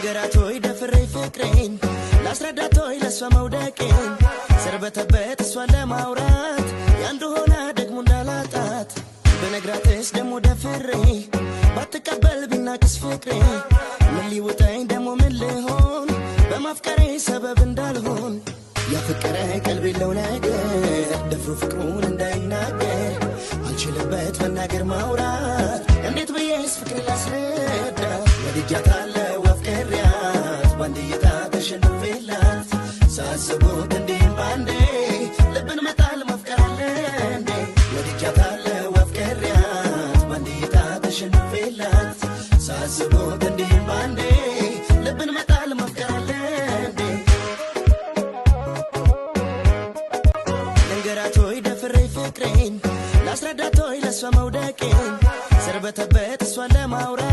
ልንገራቶይ ደፍሬ ፍቅሬን ላስረዳቶይ ለሷ መውደቄን ሰርበተበት እሷ ለማውራት ያንዱ ሆና ደግሞ እንዳላጣት በነግራትስ ደሞ ደፍሬ ባትቀበል ቢናቅስ ፍቅሬ ምን ሊውጠኝ ደሞ ምን ልሆን በማፍቀሬ ሰበብ እንዳልሆን ያፈቀረ ቀልብ የለው ነገር ደፍሮ ፍቅሩን እንዳይናገር አልችልበት መናገር ማውራት እንዴት ብዬስ ፍቅር ላስረዳ ወድጃታለሁ አፍቅሬያት ባንዴ እይታ ተሸንፌላት ሳስቦት እንዲህም ባንዴ ልብን መጣል ማፍቀር አለ እንዴ ወድጃታለሁ አፍቅሬያት ባንዴ እይታ ተሸንፌላት ሳስቦት እንዲህም ባንዴ ልብን መጣል ማፍቀር አለ እንዴ ልንገራቶይ ደፍሬ ፍቅሬን ላስረዳቶይ ለሷ መውደቄን ሰርበተበት እሷ ለማውራት